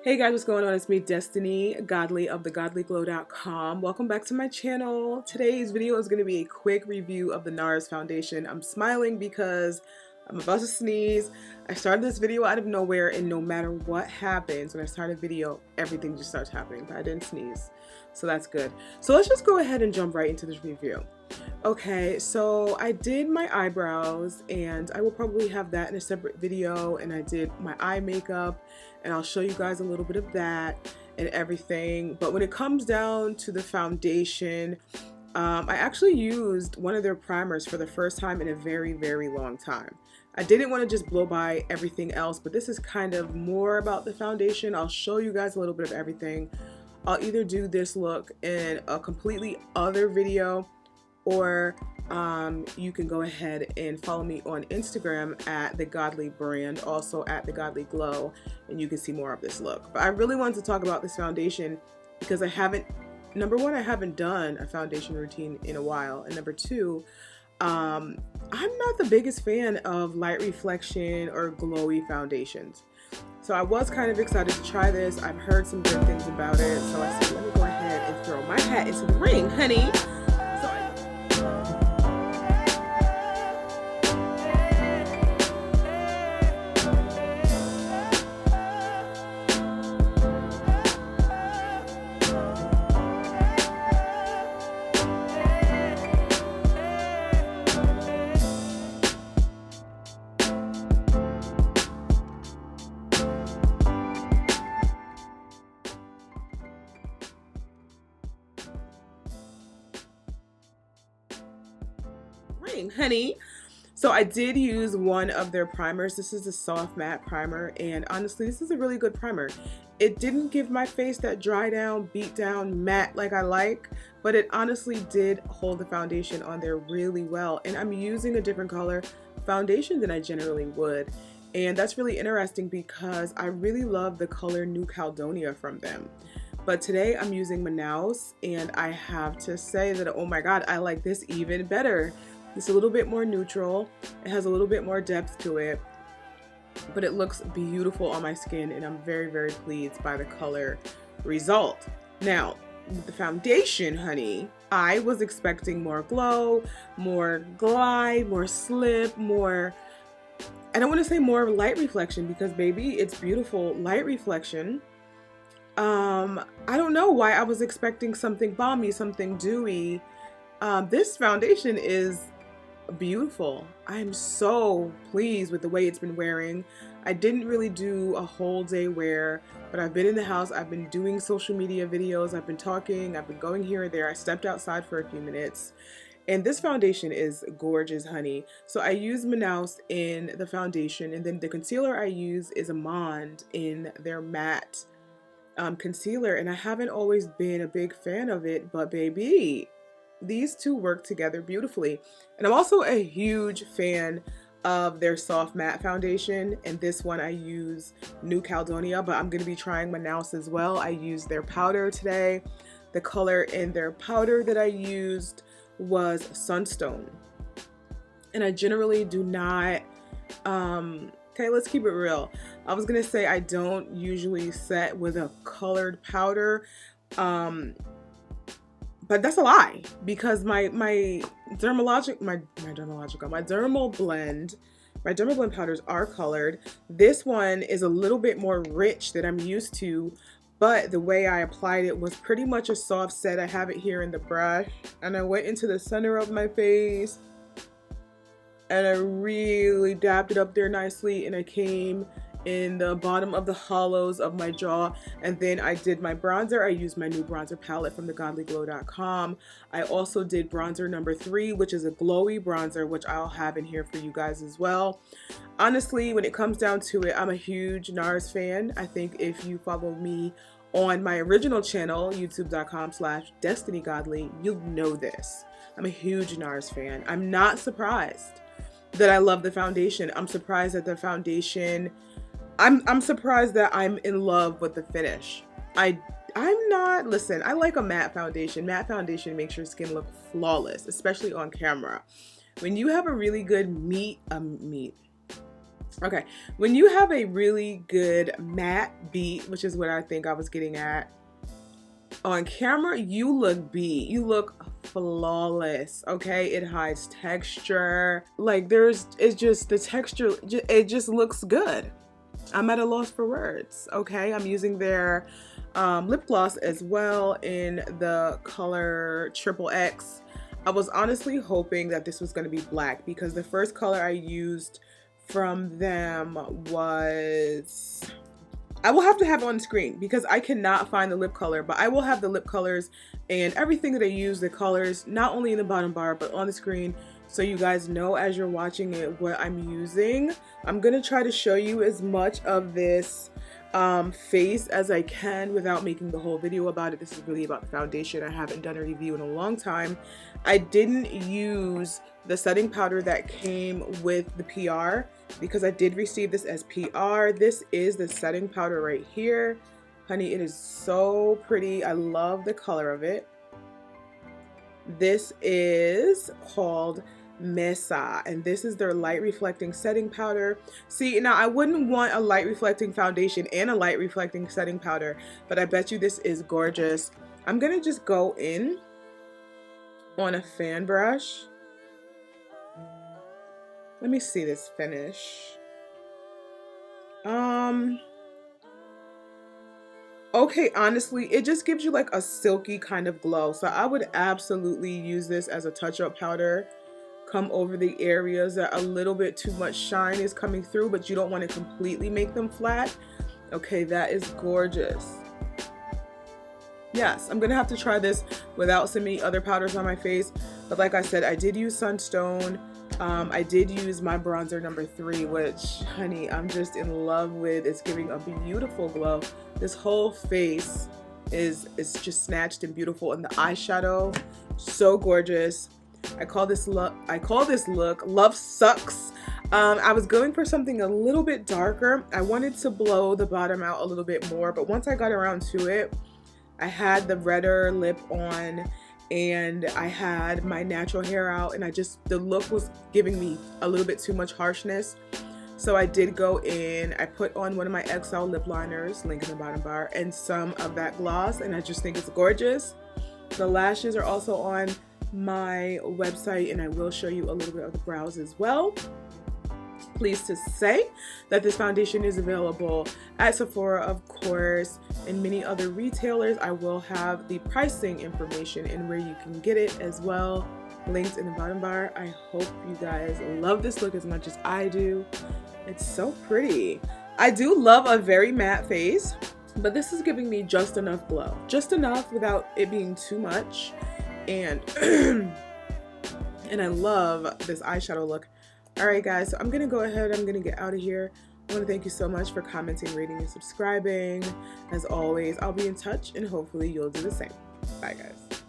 Hey guys, what's going on? It's me, Destiny Godly of thegodlyglow.com. Welcome back to my channel. Today's video is going to be a quick review of the NARS foundation. I'm smiling because I'm about to sneeze. I started this video out of nowhere, and no matter what happens when I start a video, everything just starts happening, but I didn't sneeze, so that's good. So let's just go ahead and jump right into this review. Okay, so I did my eyebrows, and I will probably have that in a separate video, and I did my eye makeup, and I'll show you guys a little bit of that and everything. But when it comes down to the foundation, I actually used one of their primers for the first time in a very, very long time. I didn't want to just blow by everything else, but this is kind of more about the foundation. I'll show you guys a little bit of everything. I'll either do this look in a completely other video, or you can go ahead and follow me on Instagram at The Godly Brand, also at The Godly Glow, and you can see more of this look. But I really wanted to talk about this foundation because number one, I haven't done a foundation routine in a while, and number two, I'm not the biggest fan of light reflection or glowy foundations. So I was kind of excited to try this. I've heard some good things about it, so I said, let me go ahead and throw my hat into the ring, honey. Honey. So I did use one of their primers. This is a soft matte primer, and honestly this is a really good primer. It didn't give my face that dry down, beat down matte like I like, but it honestly did hold the foundation on there really well. And I'm using a different color foundation than I generally would, and that's really interesting because I really love the color New Caledonia from them. But today I'm using Manaus, and I have to say that, oh my god, I like this even better. It's a little bit more neutral. It has a little bit more depth to it, but it looks beautiful on my skin, and I'm very, very pleased by the color result. Now, with the foundation, honey, I was expecting more glow, more glide, more slip, more, I don't want to say more light reflection because baby, it's beautiful light reflection. I don't know why I was expecting something balmy, something dewy. This foundation is beautiful. I'm so pleased with the way it's been wearing. I didn't really do a whole day wear, but I've been in the house, I've been doing social media videos, I've been talking, I've been going here and there. I stepped outside for a few minutes, and this foundation is gorgeous, honey. So I use Manaus in the foundation, and then the concealer I use is a Mond in their matte concealer, and I haven't always been a big fan of it, but baby, these two work together beautifully. And I'm also a huge fan of their soft matte foundation, and this one I use New Caledonia, but I'm going to be trying Manaus as well. I used their powder today. The color in their powder that I used was Sunstone, and I generally do not okay, let's keep it real. I was gonna say I don't usually set with a colored powder, but that's a lie because my dermal blend powders are colored. This one is a little bit more rich than I'm used to, but the way I applied it was pretty much a soft set. I have it here in the brush, and I went into the center of my face, and I really dabbed it up there nicely, and I came in the bottom of the hollows of my jaw, and then I did my bronzer. I used my new bronzer palette from thegodlyglow.com. I also did bronzer number 3, which is a glowy bronzer, which I'll have in here for you guys as well. Honestly, when it comes down to it, I'm a huge NARS fan. I think if you follow me on my original channel, youtube.com/destinygodly, you'll know this. I'm a huge NARS fan. I'm not surprised that I love the foundation. I'm surprised that the foundation, I'm surprised that I'm in love with the finish. I'm not, listen, I like a matte foundation. Matte foundation makes your skin look flawless, especially on camera. When you have a really good Okay, when you have a really good matte beat, which is what I think I was getting at, on camera, you look beat. You look flawless, okay? It hides texture. Like it's just the texture, it just looks good. I'm at a loss for words, okay? I'm using their lip gloss as well in the color XXX. I was honestly hoping that this was going to be black because the first color I used from them was, I will have to have it on screen because I cannot find the lip color, but I will have the lip colors and everything that I use, the colors, not only in the bottom bar, but on the screen, so you guys know as you're watching it what I'm using. I'm gonna try to show you as much of this face as I can without making the whole video about it. This is really about the foundation. I haven't done a review in a long time. I didn't use the setting powder that came with the PR because I did receive this as PR. This is the setting powder right here. Honey, it is so pretty. I love the color of it. This is called Mesa, and this is their light reflecting setting powder. See, now I wouldn't want a light reflecting foundation and a light reflecting setting powder, but I bet you this is gorgeous. I'm gonna just go in on a fan brush. Let me see this finish. Okay, honestly, it just gives you like a silky kind of glow. So I would absolutely use this as a touch-up powder. Come over the areas that a little bit too much shine is coming through, but you don't want to completely make them flat. Okay, that is gorgeous. Yes, I'm gonna have to try this without so many other powders on my face. But like I said, I did use Sunstone. I did use my bronzer number 3, which, honey, I'm just in love with. It's giving a beautiful glow. This whole face is just snatched and beautiful, and the eyeshadow, so gorgeous. I call this look Love Sucks. I was going for something a little bit darker. I wanted to blow the bottom out a little bit more, but once I got around to it, I had the redder lip on and I had my natural hair out, and the look was giving me a little bit too much harshness. So I did go in, I put on one of my XL lip liners, link in the bottom bar, and some of that gloss, and I just think it's gorgeous. The lashes are also on my website, and I will show you a little bit of the brows as well. Pleased to say that this foundation is available at Sephora, of course, and many other retailers. I will have the pricing information and where you can get it as well linked in the bottom bar. I hope you guys love this look as much as I do. It's so pretty. I do love a very matte face, but this is giving me just enough glow, just enough without it being too much. And and I love this eyeshadow look. All right, guys, so I'm gonna go ahead, I'm gonna get out of here. I want to thank you so much for commenting, rating, and subscribing. As always, I'll be in touch, and hopefully you'll do the same. Bye, guys.